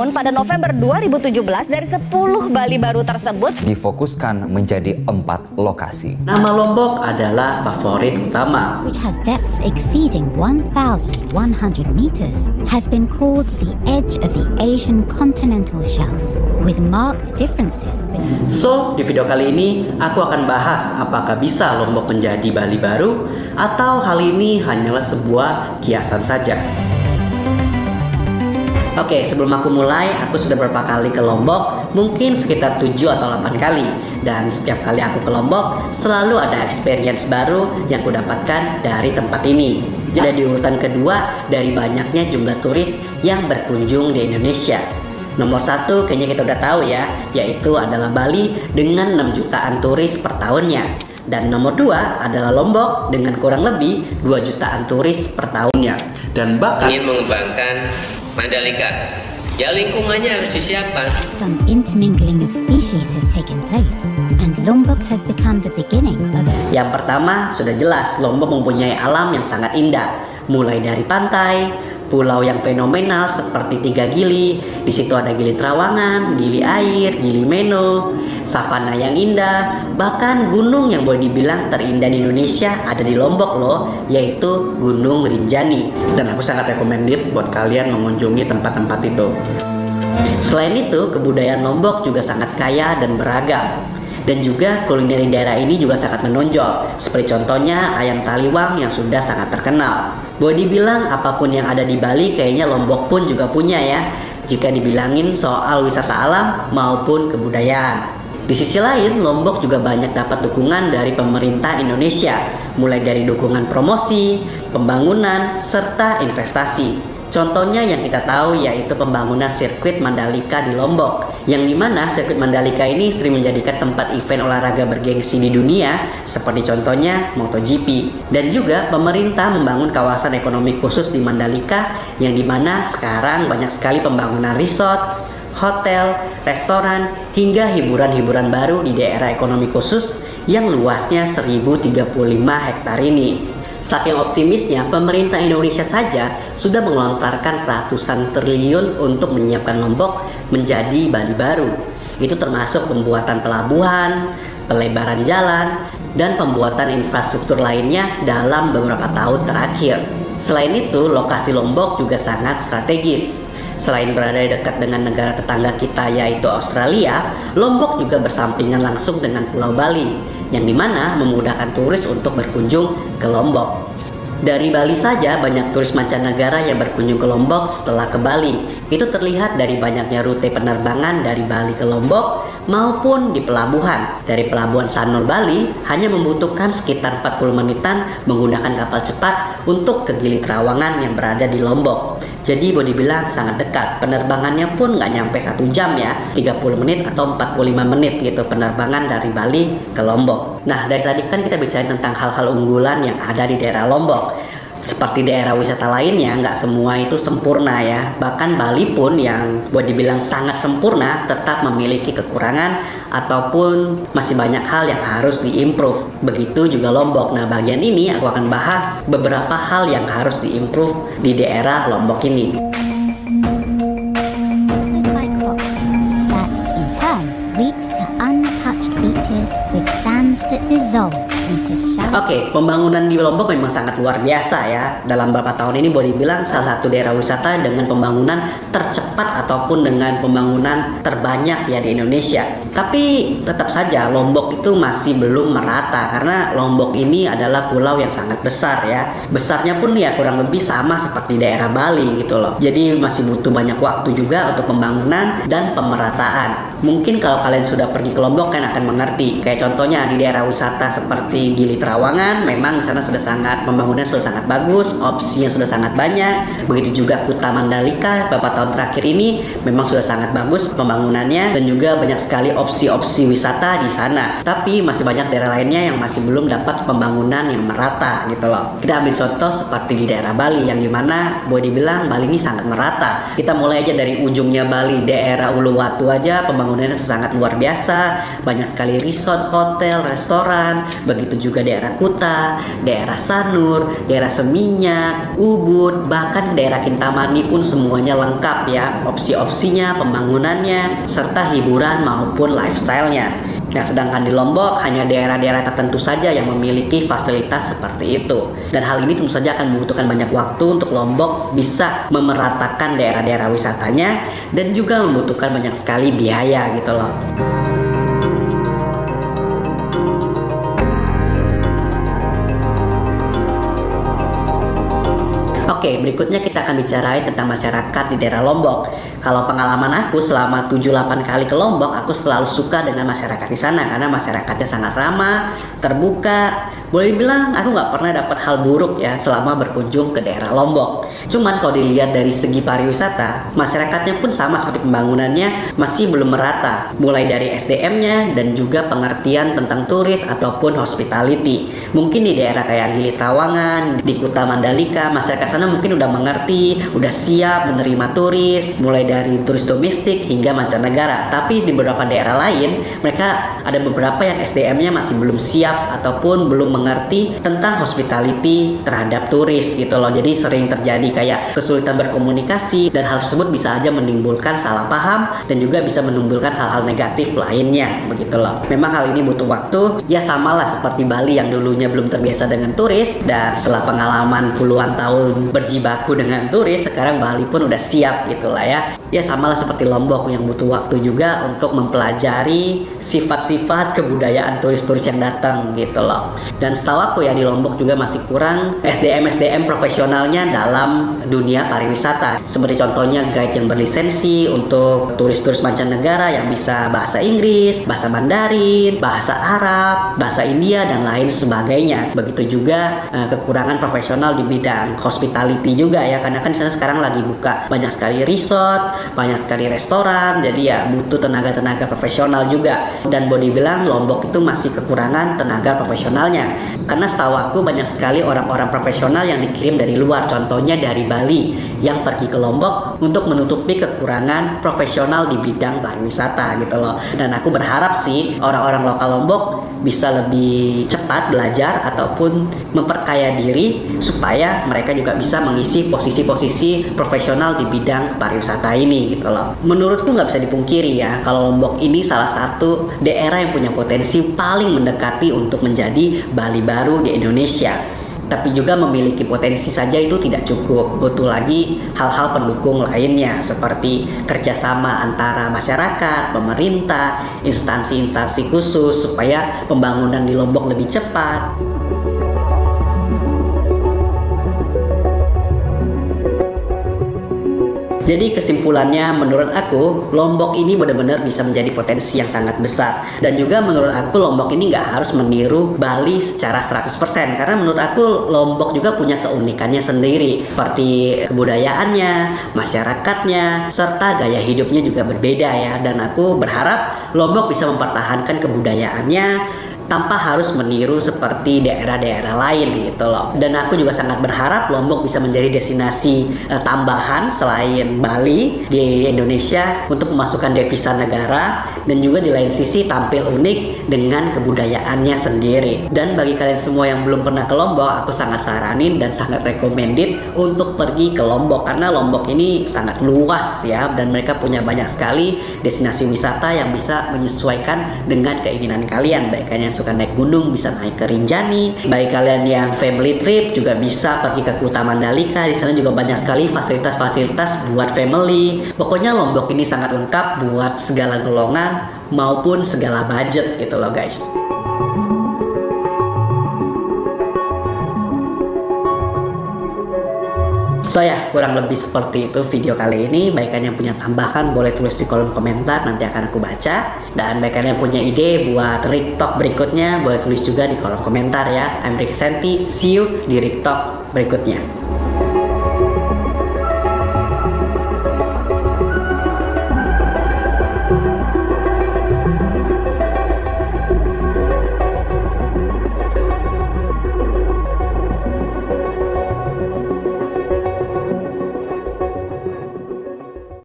Namun pada November 2017 dari 10 Bali baru tersebut difokuskan menjadi 4 lokasi. Nama Lombok adalah favorit utama, which has depths exceeding 1,100 meters, has been called the edge of the Asian continental shelf, with marked differences between. So, di video kali ini aku akan bahas apakah bisa Lombok menjadi Bali baru atau hal ini hanyalah sebuah kiasan saja. Oke, sebelum aku mulai, aku sudah beberapa kali ke Lombok, mungkin sekitar 7 atau 8 kali. Dan setiap kali aku ke Lombok, selalu ada experience baru yang aku dapatkan dari tempat ini. Jadi di urutan kedua dari banyaknya jumlah turis yang berkunjung di Indonesia. Nomor 1 kayaknya kita udah tahu ya, yaitu adalah Bali dengan 6 jutaan turis per tahunnya. Dan nomor 2 adalah Lombok dengan kurang lebih 2 jutaan turis per tahunnya. Dan bahkan ingin mengembangkan Mandalika, ya lingkungannya harus disiapkan. Some intermingling of species has taken place, and Lombok has become the beginning of it. Yang pertama, sudah jelas Lombok mempunyai alam yang sangat indah, mulai dari pantai, pulau yang fenomenal seperti Tiga Gili. Di situ ada Gili Trawangan, Gili Air, Gili Meno, savana yang indah, bahkan gunung yang boleh dibilang terindah di Indonesia ada di Lombok loh, yaitu Gunung Rinjani. Dan aku sangat recommended buat kalian mengunjungi tempat-tempat itu. Selain itu, kebudayaan Lombok juga sangat kaya dan beragam. Dan juga kuliner di daerah ini juga sangat menonjol, seperti contohnya ayam taliwang yang sudah sangat terkenal. Boleh dibilang apapun yang ada di Bali kayaknya Lombok pun juga punya ya, jika dibilangin soal wisata alam maupun kebudayaan. Di sisi lain, Lombok juga banyak dapat dukungan dari pemerintah Indonesia, mulai dari dukungan promosi, pembangunan, serta investasi. Contohnya yang kita tahu yaitu pembangunan sirkuit Mandalika di Lombok, yang dimana sirkuit Mandalika ini sering menjadikan tempat event olahraga bergengsi di dunia, seperti contohnya MotoGP. Dan juga pemerintah membangun kawasan ekonomi khusus di Mandalika, yang dimana sekarang banyak sekali pembangunan resort, hotel, restoran, hingga hiburan-hiburan baru di daerah ekonomi khusus yang luasnya 1035 hektar ini. Saking optimisnya, pemerintah Indonesia saja sudah mengelontarkan ratusan triliun untuk menyiapkan Lombok menjadi Bali baru. Itu termasuk pembuatan pelabuhan, pelebaran jalan, dan pembuatan infrastruktur lainnya dalam beberapa tahun terakhir. Selain itu, lokasi Lombok juga sangat strategis. Selain berada dekat dengan negara tetangga kita yaitu Australia, Lombok juga bersampingan langsung dengan Pulau Bali, yang dimana memudahkan turis untuk berkunjung ke Lombok. Dari Bali saja banyak turis mancanegara yang berkunjung ke Lombok setelah ke Bali. Itu terlihat dari banyaknya rute penerbangan dari Bali ke Lombok maupun di pelabuhan. Dari pelabuhan Sanur Bali hanya membutuhkan sekitar 40 menitan menggunakan kapal cepat untuk ke Gili Trawangan yang berada di Lombok. Jadi boleh dibilang sangat dekat. Penerbangannya pun nggak nyampe 1 jam ya, 30 menit atau 45 menit gitu penerbangan dari Bali ke Lombok. Nah, dari tadi kan kita bicara tentang hal-hal unggulan yang ada di daerah Lombok. Seperti daerah wisata lainnya, nggak semua itu sempurna ya. Bahkan Bali pun yang boleh dibilang sangat sempurna tetap memiliki kekurangan ataupun masih banyak hal yang harus diimprove. Begitu juga Lombok. Nah, bagian ini aku akan bahas beberapa hal yang harus diimprove di daerah Lombok ini. That in turn reach to untouched beaches with sands that dissolve into shallow. Oke, pembangunan di Lombok memang sangat luar biasa ya. Dalam beberapa tahun ini boleh dibilang salah satu daerah wisata dengan pembangunan tercepat ataupun dengan pembangunan terbanyak ya di Indonesia. Tapi tetap saja Lombok itu masih belum merata karena Lombok ini adalah pulau yang sangat besar ya. Besarnya pun ya kurang lebih sama seperti daerah Bali gitu loh. Jadi masih butuh banyak waktu juga untuk pembangunan dan pemerataan. Mungkin kalau kalian sudah pergi ke Lombok kan akan mengerti. Kayak contohnya di daerah wisata seperti Gili Trawangan, memang di sana sudah sangat pembangunan sudah sangat bagus, opsinya sudah sangat banyak. Begitu juga Kuta Mandalika beberapa tahun terakhir ini memang sudah sangat bagus pembangunannya dan juga banyak sekali opsi-opsi wisata di sana. Tapi masih banyak daerah lainnya yang masih belum dapat pembangunan yang merata gitu loh. Kita ambil contoh seperti di daerah Bali yang dimana boleh dibilang Bali ini sangat merata. Kita mulai aja dari ujungnya Bali, daerah Uluwatu aja pembangunannya sangat luar biasa. Banyak sekali resort, hotel, restoran. Begitu juga daerah daerah Kuta, daerah Sanur, daerah Seminyak, Ubud, bahkan daerah Kintamani pun semuanya lengkap ya, opsi-opsinya, pembangunannya, serta hiburan maupun lifestyle-nya. Nah, sedangkan di Lombok hanya daerah-daerah tertentu saja yang memiliki fasilitas seperti itu. Dan hal ini tentu saja akan membutuhkan banyak waktu untuk Lombok bisa memeratakan daerah-daerah wisatanya dan juga membutuhkan banyak sekali biaya gitu loh. Oke, berikutnya kita akan bicarain tentang masyarakat di daerah Lombok. Kalau pengalaman aku selama 7-8 kali ke Lombok, aku selalu suka dengan masyarakat di sana karena masyarakatnya sangat ramah, terbuka. Boleh dibilang aku nggak pernah dapat hal buruk ya selama berkunjung ke daerah Lombok. Cuman kalau dilihat dari segi pariwisata, masyarakatnya pun sama seperti pembangunannya masih belum merata. Mulai dari SDM-nya dan juga pengertian tentang turis ataupun hospitality. Mungkin di daerah kayak Gili Trawangan, di Kuta Mandalika, masyarakat sana mungkin udah mengerti, udah siap menerima turis, mulai dari turis domestik hingga mancanegara. Tapi di beberapa daerah lain, mereka ada beberapa yang SDM-nya masih belum siap ataupun belum mengerti tentang hospitality terhadap turis gitu loh. Jadi sering terjadi kayak kesulitan berkomunikasi dan hal tersebut bisa aja menimbulkan salah paham dan juga bisa menimbulkan hal-hal negatif lainnya begitu loh. Memang hal ini butuh waktu, ya samalah seperti Bali yang dulunya belum terbiasa dengan turis dan setelah pengalaman puluhan tahun berjibaku dengan turis, sekarang Bali pun udah siap gitulah ya. Ya samalah seperti Lombok yang butuh waktu juga untuk mempelajari sifat-sifat kebudayaan turis-turis yang datang gitu loh. Dan setahu aku ya di Lombok juga masih kurang SDM profesionalnya dalam dunia pariwisata. Seperti contohnya guide yang berlisensi untuk turis-turis mancanegara yang bisa bahasa Inggris, bahasa Mandarin, bahasa Arab, bahasa India dan lain sebagainya. Begitu juga kekurangan profesional di bidang hospitality juga ya, karena kan di sana sekarang lagi buka banyak sekali resort, banyak sekali restoran, jadi ya butuh tenaga-tenaga profesional juga. Dan boleh dibilang Lombok itu masih kekurangan tenaga profesionalnya, karena setahu aku banyak sekali orang-orang profesional yang dikirim dari luar, contohnya dari Bali yang pergi ke Lombok untuk menutupi kekurangan profesional di bidang pariwisata gitu loh. Dan aku berharap sih orang-orang lokal Lombok bisa lebih cepat belajar ataupun memperkaya diri supaya mereka juga bisa mengisi posisi-posisi profesional di bidang pariwisata ini gitu loh. Menurutku nggak bisa dipungkiri ya kalau Lombok ini salah satu daerah yang punya potensi paling mendekati untuk menjadi Bali baru di Indonesia. Tapi juga memiliki potensi saja itu tidak cukup, butuh lagi hal-hal pendukung lainnya seperti kerjasama antara masyarakat, pemerintah, instansi-instansi khusus supaya pembangunan di Lombok lebih cepat. Jadi kesimpulannya menurut aku Lombok ini benar-benar bisa menjadi potensi yang sangat besar. Dan juga menurut aku Lombok ini nggak harus meniru Bali secara 100%. Karena menurut aku Lombok juga punya keunikannya sendiri. Seperti kebudayaannya, masyarakatnya, serta gaya hidupnya juga berbeda ya. Dan aku berharap Lombok bisa mempertahankan kebudayaannya tanpa harus meniru seperti daerah-daerah lain gitu loh. Dan aku juga sangat berharap Lombok bisa menjadi destinasi tambahan selain Bali di Indonesia untuk memasukkan devisa negara dan juga di lain sisi tampil unik dengan kebudayaannya sendiri. Dan bagi kalian semua yang belum pernah ke Lombok, aku sangat saranin dan sangat recommended untuk pergi ke Lombok karena Lombok ini sangat luas ya dan mereka punya banyak sekali destinasi wisata yang bisa menyesuaikan dengan keinginan kalian. Baik kalian suka naik gunung bisa naik ke Rinjani, bagi kalian yang family trip juga bisa pergi ke Kuta Mandalika. Di sana juga banyak sekali fasilitas-fasilitas buat family. Pokoknya Lombok ini sangat lengkap buat segala golongan maupun segala budget gitu loh guys. So ya, kurang lebih seperti itu video kali ini. Baik kalian yang punya tambahan boleh tulis di kolom komentar, nanti akan aku baca. Dan baik kalian yang punya ide buat Rick Talk berikutnya boleh tulis juga di kolom komentar ya. I'm Ricky Senti, see you di Rick Talk berikutnya.